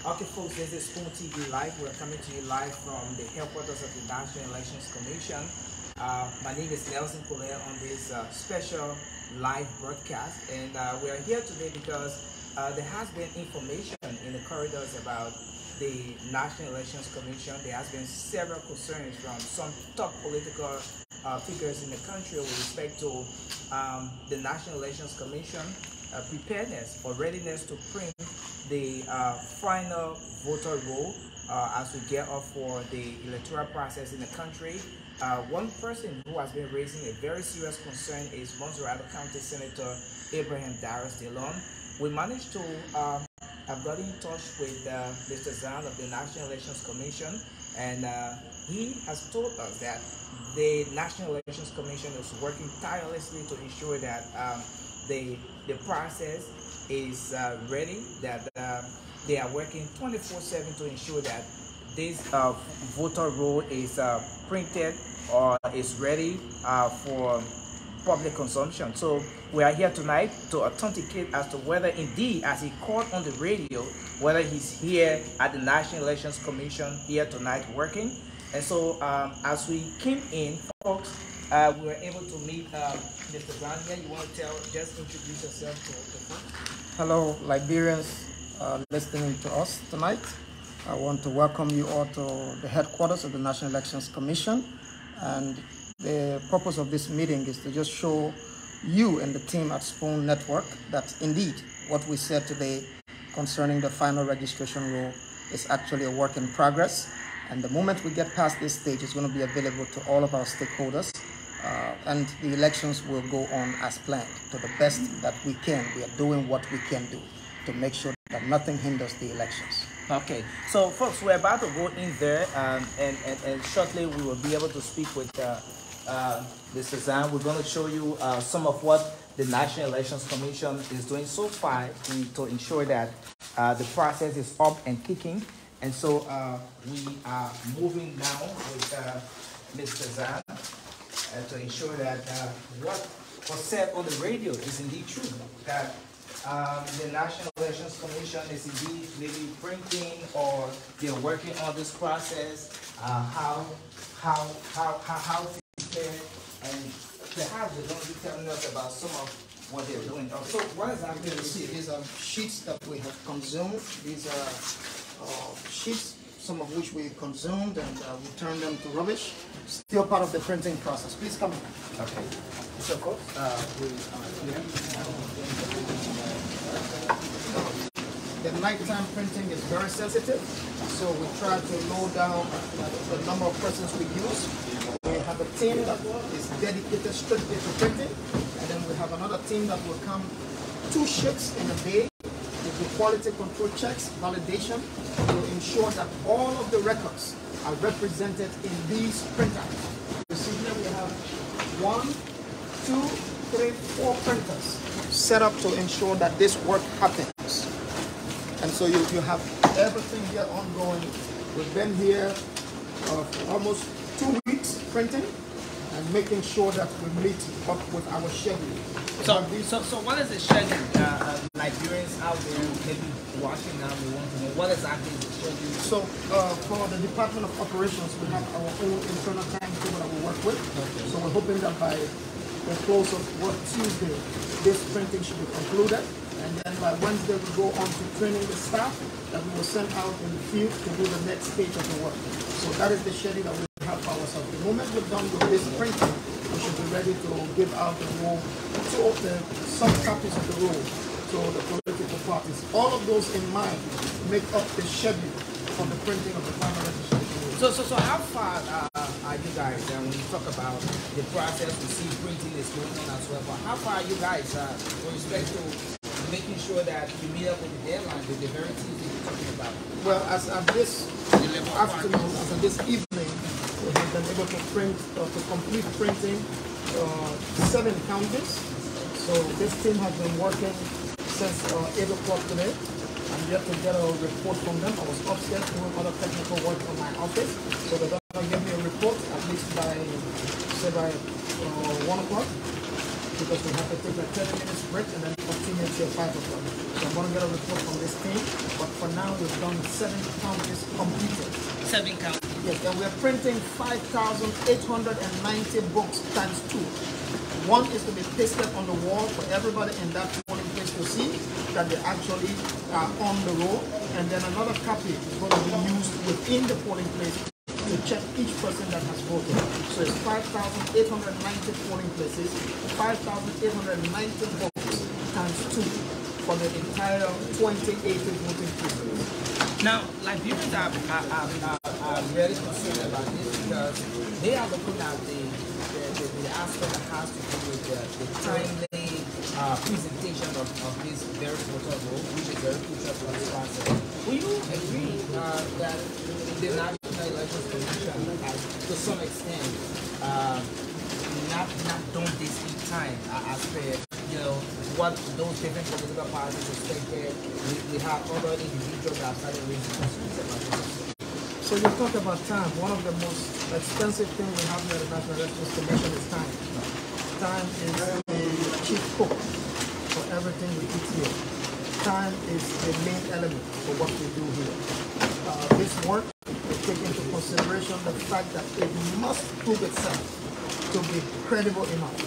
Okay, folks, this is Spoon TV Live. We're coming to you live from the headquarters of the National Elections Commission. My name is Nelson Collier on this special live broadcast, and we are here today because there has been information in the corridors about the National Elections Commission. There has been several concerns from some top political figures in the country with respect to the National Elections Commission preparedness or readiness to print the final voter roll as we get up for the electoral process in the country. One person who has been raising a very serious concern is Montserrat County Senator Abraham Darius Dillon. We managed to have got in touch with Mr. Zan of the National Elections Commission, and he has told us that the National Elections Commission is working tirelessly to ensure that the process is ready, that they are working 24/7 to ensure that this voter roll is printed or is ready for public consumption. So we are here tonight to authenticate as to whether indeed, as he called on the radio, whether he's here at the National Elections Commission here tonight working. And so as we came in, folks, we were able to meet Mr. Brown here. You want to just introduce yourself to the folks? Hello, Liberians listening to us tonight. I want to welcome you all to the headquarters of the National Elections Commission. And the purpose of this meeting is to just show you and the team at Spoon Network that indeed what we said today concerning the final registration rule is actually a work in progress. And the moment we get past this stage, it's going to be available to all of our stakeholders. And the elections will go on as planned to the best that we can. We are doing what we can do to make sure that nothing hinders the elections. Okay, so folks, we're about to go in there, and shortly we will be able to speak with Mr. Zan. We're going to show you some of what the National Elections Commission is doing so far to ensure that the process is up and kicking. And so we are moving now with Mr. Zan to ensure that what was said on the radio is indeed true, that the National Elections Commission is indeed maybe printing or they're working on this process, how to prepare, and perhaps they're going to be telling us about some of what they're doing. So what exactly You see, these are sheets that we have consumed. These are sheets, some of which we consumed and we turned them to rubbish. Still part of the printing process. Please come in. Okay. So, folks, the nighttime printing is very sensitive, so we try to low down the number of persons we use. We have a team that is dedicated strictly to printing, and then we have another team that will come 2 shifts in a day with the quality control checks, validation, to ensure that all of the records are represented in these printers. You see here we have 1, 2, 3, 4 printers set up to ensure that this work happens. And so you have everything here ongoing. We've been here almost 2 weeks printing and making sure that we meet up with our schedule. So what is the schedule? Nigerians out there maybe watching now, we want to know what exactly is the schedule? So for the Department of Operations, we have our own internal timetable that we work with. Okay. So we're hoping that by the close of work Tuesday, this printing should be concluded. And then by Wednesday, we go on to training the staff that we will send out in the field to do the next stage of the work. So that is the schedule that we have for ourselves. The moment we're done with this printing, we should be ready to give out the roll, 2 of the soft copies of the roll to the political parties. All of those in mind make up the schedule for the printing of the final registration roll. So how far are you guys, when you talk about the process, we see printing is going on as well, but how far are you guys with respect to making sure that you meet up with the deadline, with the very things that you're talking about? Well, as of this afternoon, as of this evening, we have been able to print, to complete printing 7 counties. So this team has been working since 8 o'clock today. I'm yet to get a report from them. I was upstairs doing other technical work from my office. So they're going to give me a report at least by 1 o'clock. because we have to take a 30 minutes break and then continue till 5 o'clock. So I'm going to get a report from this team, but for now we've done 7 counties completed. 7 counties? Yes, and we're printing 5,890 books times 2. One is to be pasted on the wall for everybody in that polling place to see that they actually are on the roll, and then another copy is going to be used within the polling place to check each person that has voted. So it's 5,890 polling places, 5,890 votes times 2 for the entire 2018 voting precinct. Now, Liberians are really concerned about this because they are looking at the aspect that has to do with the timely presentation of this very voter roll, which is very crucial for this process. Will you agree that the National Elections Commission has, to some extent, not done this in time as per what those different political parties expected? We have other individuals that have started raising concerns about this. So you talk about time. One of the most expensive things we have here at the National Elections Commission is time. Time is the chief cook for everything we eat here. Time is the main element for what we do here. This work will take into consideration the fact that it must prove itself to be credible enough.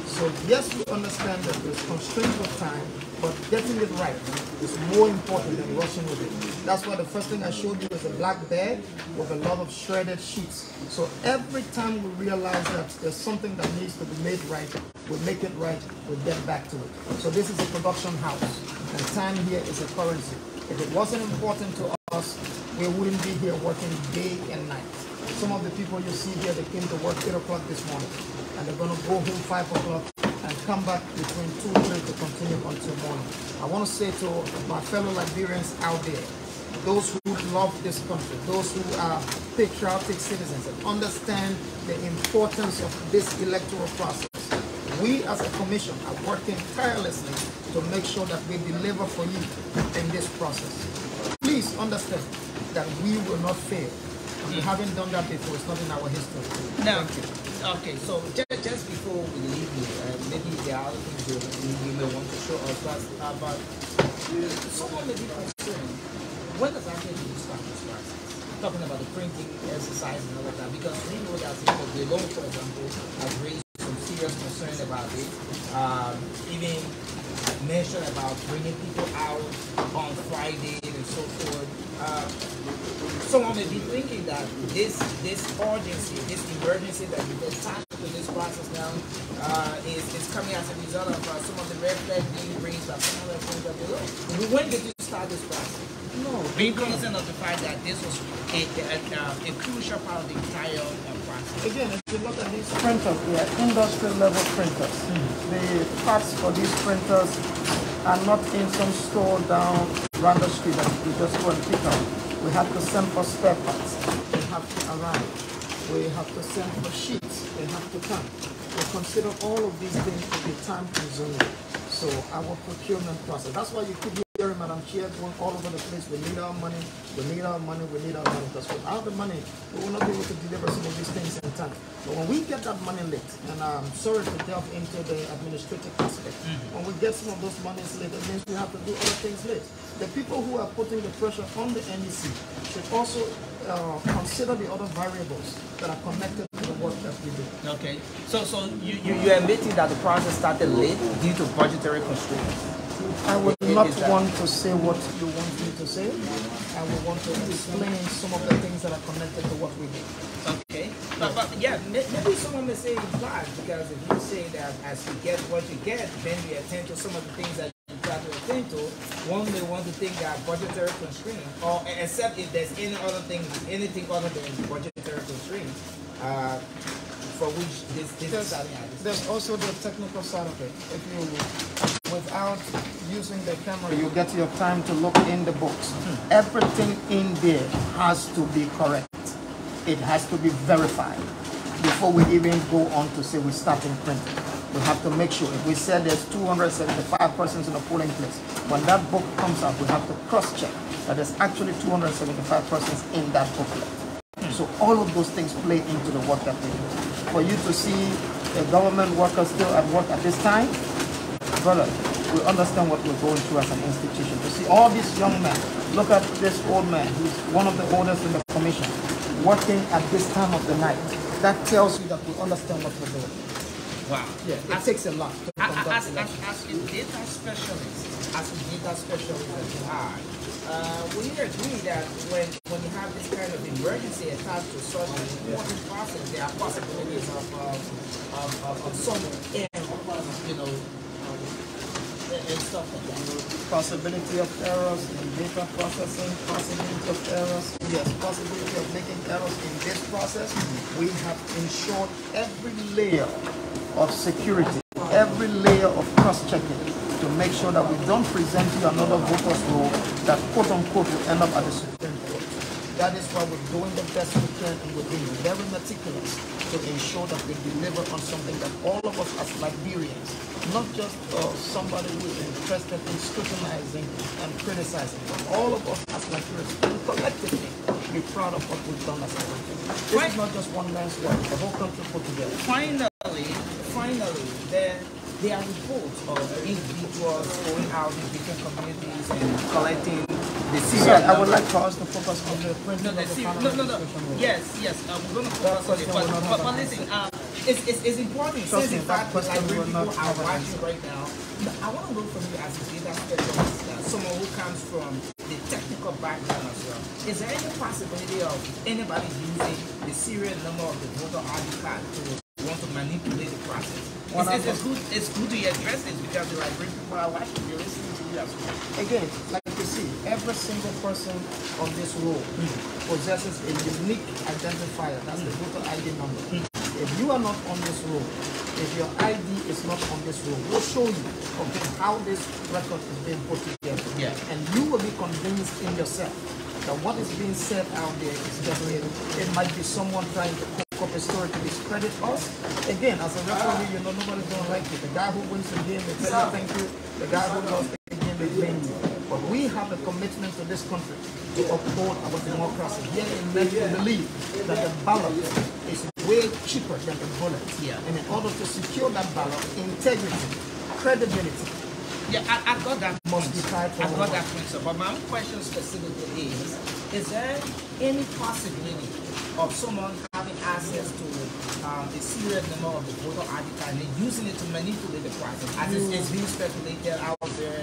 So yes, we understand that there's constraints with time, but getting it right is more important than rushing with it. That's why the first thing I showed you is a black bag with a lot of shredded sheets. So every time we realize that there's something that needs to be made right, we make it right, we get back to it. So this is a production house, and time here is a currency. If it wasn't important to us, we wouldn't be here working day and night. Some of the people you see here, they came to work 8 o'clock this morning, and they're going to go home 5 o'clock and come back between 2 and 3 to continue until morning. I want to say to my fellow Liberians out there, those who love this country, those who are patriotic citizens and understand the importance of this electoral process, we as a commission are working tirelessly to make sure that we deliver for you in this process. Please understand that we will not fail. We haven't done that before. It's not in our history. Now, okay, so just before we leave here, maybe there are other things you may want to show us, but someone may be concerned, when does actually start this process? Talking about the printing exercise and all of that, because we know that the law, for example, has raised some serious concern about it. Even mentioned about bringing people out on Friday and so forth. Someone may be thinking that this urgency, this emergency that is attached to this process now is coming as a result of some of the red flags being raised by some of the things that they look. When did you start this process? No. Being cognizant of the fact that this was a crucial part of the entire process. Again, if you look at these printers, they are industry level printers. The parts for these printers are not in some store down Randall Street that we just go and pick up. We have to send for spare parts. They have to arrive. We have to send for sheets. They have to come. We consider all of these things to be time consuming. So our procurement process. That's why you keep hearing Madam Chair going all over the place. We need our money. We need our money. We need our money. Because without the money, we will not be able to deliver some of these things in time. But when we get that money late, and I'm sorry to delve into the administrative aspect, when we get some of those monies late, it means we have to do other things late. The people who are putting the pressure on the NEC should also consider the other variables that are connected to the work that we do. Okay. So you're admitting that the process started late due to budgetary constraints. I would not want to say what you want me to say. I would want to explain some of the things that are connected to what we do. Okay. But yeah, maybe someone may say it's bad, because if you say that as you get what you get, then you attend to some of the things that you try to attend to, one may want to think that budgetary constraints, or except if there's anything other than budgetary constraints, for which this is starting at. There's also the technical side of it. If you, without using the camera, you get your time to look in the books. Everything in there has to be correct. It has to be verified before we even go on to say we're starting printing. We have to make sure, if we said there's 275 persons in a polling place, when that book comes out, we have to cross-check that there's actually 275 persons in that booklet. So all of those things play into the work that we do. For you to see a government worker still at work at this time, brother, we understand what we're going through as an institution. To see all these young men, look at this old man, who's one of the oldest in the commission, working at this time of the night. That tells you that we understand what we're doing. Wow. Yeah, it takes a lot to conduct elections. As a data specialist, that you are, will you agree that when you have this kind of emergency attached to such an important process, there are possibilities of some error, and stuff like that? Possibility of errors in data processing, possibility of errors, yes, possibility of making errors in this process. We have ensured every layer of security, every layer of cross-checking to make sure that we don't present you another voter's roll that quote-unquote will end up at the Supreme Court. That is why we're doing the best we can, and we're being very meticulous to ensure that we deliver on something that all of us as Liberians, not just somebody who is interested in scrutinizing and criticizing, but all of us as Liberians can collectively be proud of what we've done as a country. This is not just one man's work, the whole country put together. Finally, there are reports of individuals going out in different communities and collecting the serial. I would like for us to focus on the printing No. Yes. We're going to focus on it. But listen, it's important. Since in fact, Liberian people are watching right now, I want to know from you as a data specialist, someone who comes from the technical background as well. Is there any possibility of anybody using the serial number of the voter ID card to want to manipulate the process? It's good to address this because the Liberian people are watching, you're listening to you as well. Again, like you see, every single person on this roll possesses a unique identifier. That's the voter ID number. If you are not on this roll, if your ID is not on this roll, we'll show you how this record is being put together. Yeah. And you will be convinced in yourself that what is being said out there is just it might be someone trying to cook up a story to discredit us. Again, as a referee, nobody's going to like it. The guy who wins the game, they tell you thank you. The guy who lost the game, they blame you. But we have a commitment to this country to uphold our democracy. Here in Medellin, we believe that the ballot is way cheaper than the bullet. Yeah. And in order to secure that ballot, integrity, credibility, I got that must be tied for. I got that point. So, but my own question specifically is there any possibility of someone having access to the serial number of the voter ID card and using it to manipulate the process? As it's being speculated out there,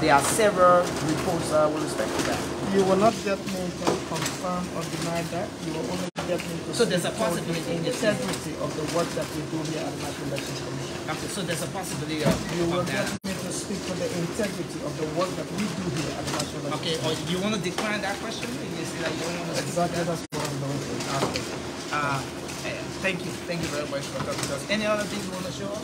there are several reports with respect to that. You will not get me to confirm or deny that. You will only get me to so there's a possibility in the integrity of the work that we do here at the National Elections Commission. Okay, so there's a possibility of you will that. get me to speak for the integrity of the work that we do here at the National Elections Commission. Okay, or you want to decline that question? You say that you don't want to exactly, that's what I'm doing. Okay. Thank you very much for talking to us. Any other things you want to show us?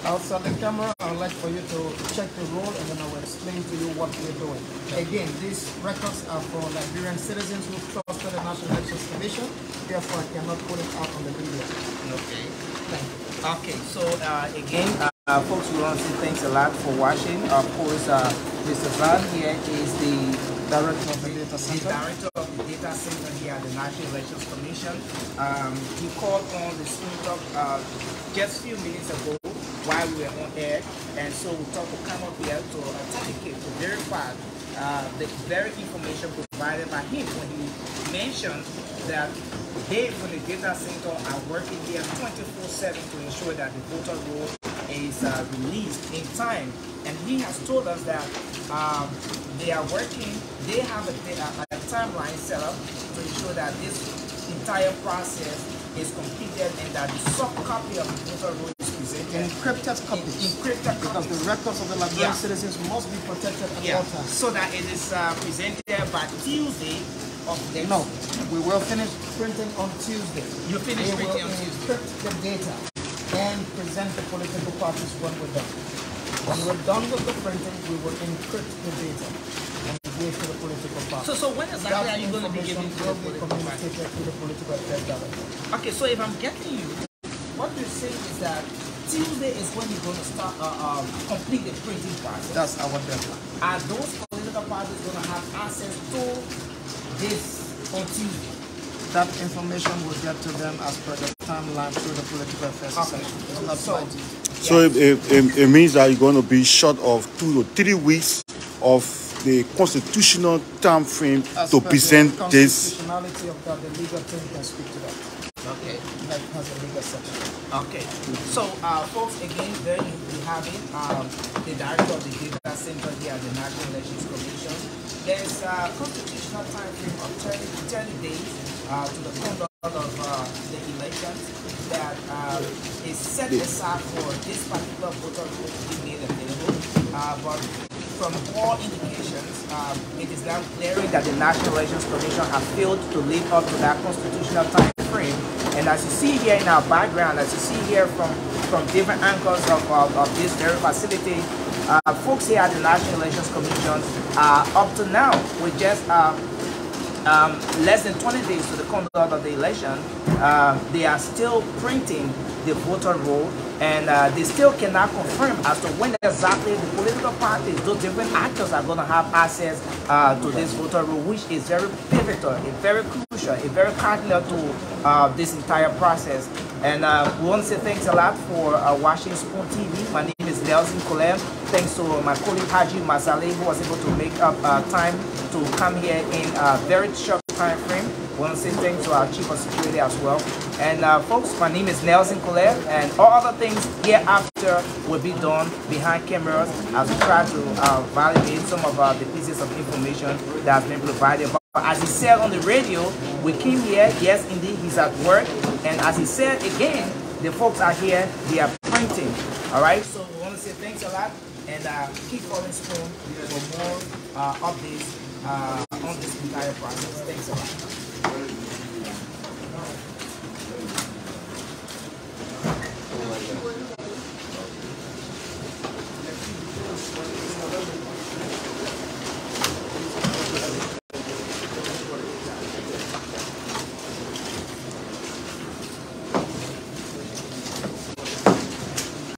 Outside the camera, I would like for you to check the roll and then I will explain to you what we're doing. Again, these records are for Liberian citizens who trusted the National Elections Commission. Therefore, I cannot put it out on the media. Okay. Thank you. Okay, so again, folks, we want to say thanks a lot for watching. Of course, Mr. Zan here is the Director of the Data Center. The Director of the Data Center here at the National Elections Commission. He called on the Sinkor just a few minutes ago while we were on air, and so we thought to come up here to authenticate, to verify the very information provided by him when he mentioned that they from the data center are working here 24/7 to ensure that the voter roll is released in time. And he has told us that they are working, they have a timeline set up to ensure that this entire process is completed and that the soft copy of the voter roll is presented. Encrypted copies. Encrypted because the records of the Liberian citizens must be protected at all times. So that it is presented by Tuesday of next. No, we will finish printing on Tuesday. You finish printing on Tuesday. Encrypt the data and present the political parties when we're done. When we're done with the printing, we will encrypt the data and give to the political parties. So when exactly are you going to be giving to the political communicated to the political affairs director? Okay, so if I'm getting you, what you're saying is that Tuesday is when you're going to start complete the printing process. That's our deadline. Are those political parties going to have access to this on Tuesday? that information will get to them as per the timeline through the political affairs. Okay. It's not So, So it means that you're going to be short of 2 to 3 weeks of the constitutional time frame as to per present the this. constitutionality of that, the legal team can speak to that. okay. That has a legal section. Okay, so folks, again, there you have it. The director of the data center here at the National Elections Commission. There's a constitutional time frame of 30 days to the conduct of the elections that is set aside for this particular voter group to be made available. But from all indications, it is now glaring that the National Elections Commission has failed to live up to that constitutional time frame. And as you see here in our background, as you see here from different angles of this very facility, folks here at the National Elections Commission, up to now, with just less than 20 days to the conduct of the election, they are still printing the voter roll, and they still cannot confirm as to when exactly the political parties, those different actors, are going to have access to this voter roll, which is very pivotal, it's very crucial, it's very cardinal to this entire process. And we want to say thanks a lot for watching Spoon TV. My name is Nelson Colem. Thanks to my colleague Haji Mazale, who was able to make up time to come here in a very short time frame. We want to say thanks to our Chief of Security as well. And folks, my name is Nelson Colem, and all other things hereafter will be done behind cameras as we try to validate some of the pieces of information that has been provided. But as he said on the radio, we came here, yes indeed, he's at work, and as he said again, the folks are here, they are printing. All right, so we want to say thanks a lot, and keep following Spoon for more updates on this entire process. Thanks a lot.